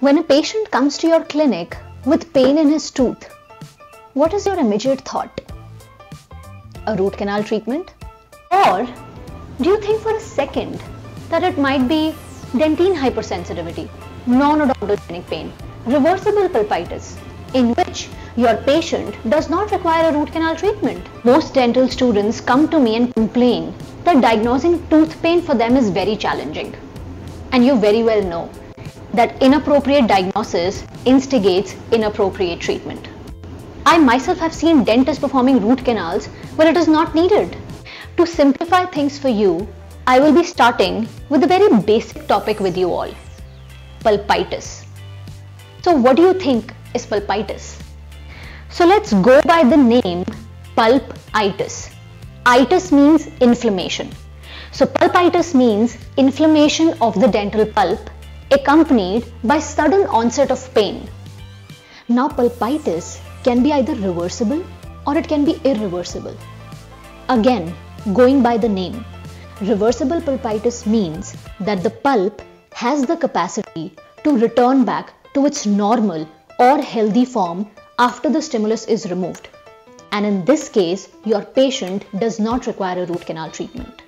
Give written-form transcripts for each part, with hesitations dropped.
When a patient comes to your clinic with pain in his tooth, what is your immediate thought? A root canal treatment? Or do you think for a second that it might be dentine hypersensitivity, non-odontogenic pain, reversible pulpitis, in which your patient does not require a root canal treatment? Most dental students come to me and complain that diagnosing tooth pain for them is very challenging. And you very well know that inappropriate diagnosis instigates inappropriate treatment. I myself have seen dentists performing root canals where it is not needed. To simplify things for you, I will be starting with a very basic topic with you all, pulpitis. So what do you think is pulpitis? So let's go by the name pulpitis. Itis means inflammation. So pulpitis means inflammation of the dental pulp accompanied by sudden onset of pain. Now pulpitis can be either reversible or it can be irreversible. Again, going by the name, reversible pulpitis means that the pulp has the capacity to return back to its normal or healthy form after the stimulus is removed. And in this case, your patient does not require a root canal treatment.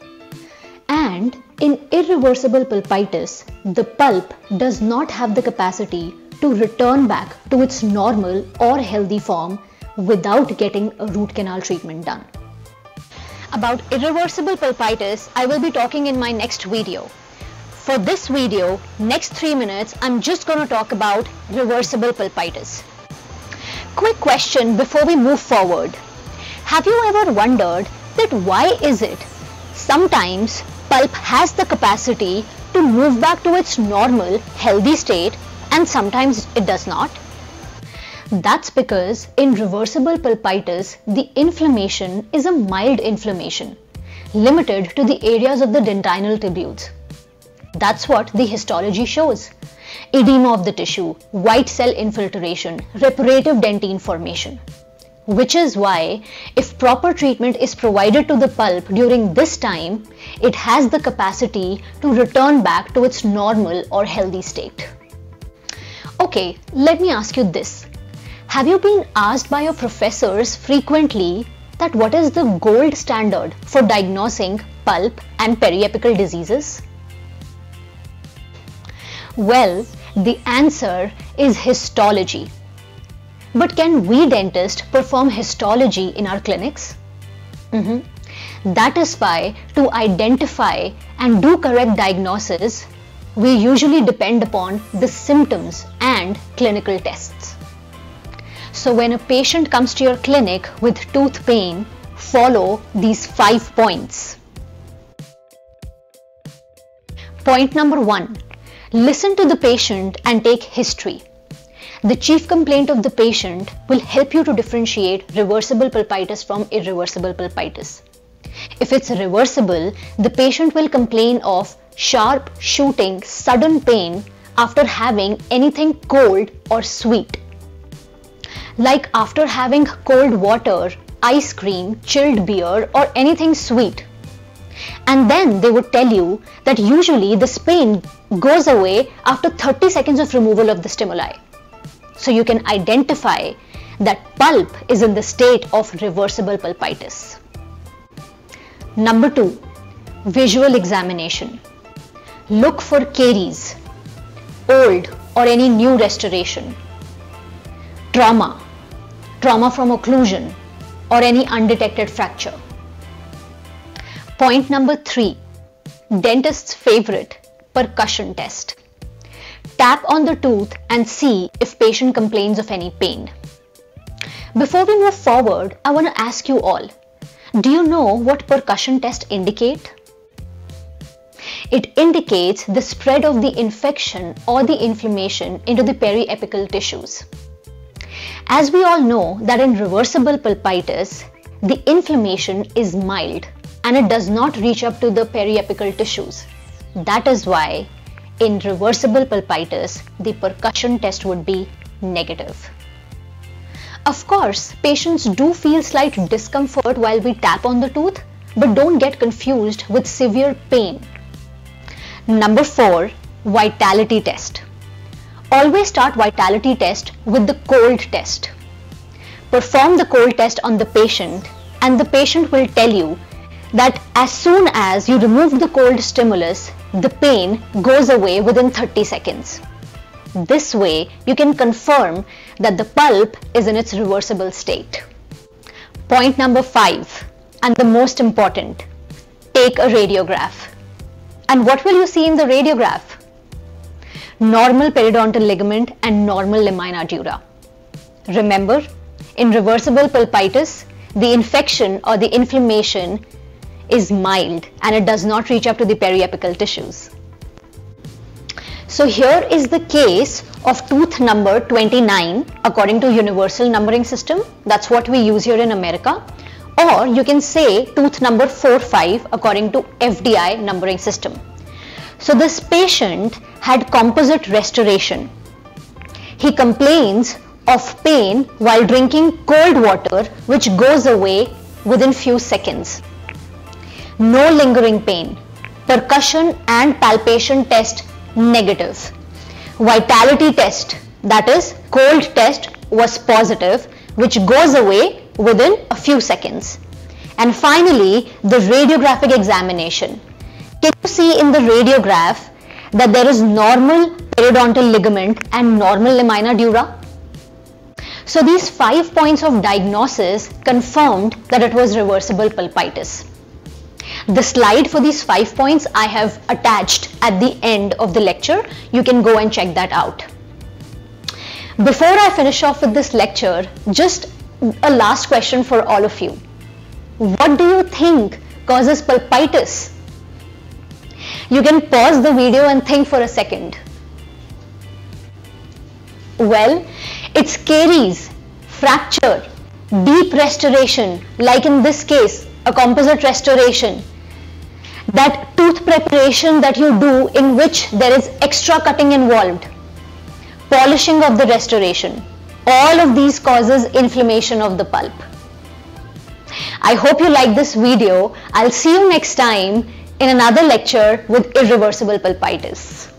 And in irreversible pulpitis, the pulp does not have the capacity to return back to its normal or healthy form without getting a root canal treatment done. About irreversible pulpitis, I will be talking in my next video. For this video, next 3 minutes, I'm just going to talk about reversible pulpitis. Quick question before we move forward. Have you ever wondered that why is it sometimes pulp has the capacity to move back to its normal healthy state and sometimes it does not? That's because in reversible pulpitis, the inflammation is a mild inflammation, limited to the areas of the dentinal tubules. That's what the histology shows. Edema of the tissue, white cell infiltration, reparative dentine formation. Which is why, if proper treatment is provided to the pulp during this time, it has the capacity to return back to its normal or healthy state. Okay, let me ask you this. Have you been asked by your professors frequently that what is the gold standard for diagnosing pulp and periapical diseases? Well, the answer is histology. But can we dentists perform histology in our clinics? That is why to identify and do correct diagnosis, we usually depend upon the symptoms and clinical tests. So when a patient comes to your clinic with tooth pain, follow these 5 points. Point number 1. Listen to the patient and take history. The chief complaint of the patient will help you to differentiate reversible pulpitis from irreversible pulpitis. If it's reversible, the patient will complain of sharp, shooting, sudden pain after having anything cold or sweet. Like after having cold water, ice cream, chilled beer or anything sweet. And then they would tell you that usually this pain goes away after 30 seconds of removal of the stimuli. So you can identify that pulp is in the state of reversible pulpitis. Number 2, visual examination. Look for caries, old or any new restoration, trauma from occlusion or any undetected fracture. Point number 3, dentist's favorite, percussion test. Tap on the tooth and see if patient complains of any pain. Before we move forward, I want to ask you all, do you know what percussion test indicate? It indicates the spread of the infection or the inflammation into the periapical tissues. As we all know that in reversible pulpitis, the inflammation is mild and it does not reach up to the periapical tissues. That is why in reversible pulpitis, the percussion test would be negative. Of course, patients do feel slight discomfort while we tap on the tooth, but don't get confused with severe pain. Number 4, vitality test. Always start vitality test with the cold test. Perform the cold test on the patient and the patient will tell you that as soon as you remove the cold stimulus, the pain goes away within 30 seconds. This way, you can confirm that the pulp is in its reversible state. Point number 5, and the most important, take a radiograph. And what will you see in the radiograph? Normal periodontal ligament and normal lamina dura. Remember, in reversible pulpitis, the infection or the inflammation is mild and it does not reach up to the periapical tissues. So here is the case of tooth number 29 according to universal numbering system. That's what we use here in America. Or you can say tooth number 45 according to FDI numbering system. So this patient had composite restoration. He complains of pain while drinking cold water which goes away within few seconds. No lingering pain. Percussion and palpation test negative. Vitality test, that is cold test, was positive, which goes away within a few seconds. And finally, the radiographic examination. Can you see in the radiograph that there is normal periodontal ligament and normal lamina dura? So these 5 points of diagnosis confirmed that it was reversible pulpitis. The slide for these 5 points I have attached at the end of the lecture. You can go and check that out. Before I finish off with this lecture, just a last question for all of you. What do you think causes pulpitis? You can pause the video and think for a second. Well, it's caries, fracture, deep restoration, like in this case, a composite restoration. That tooth preparation that you do in which there is extra cutting involved, polishing of the restoration, all of these causes inflammation of the pulp. I hope you like this video. I'll see you next time in another lecture with irreversible pulpitis.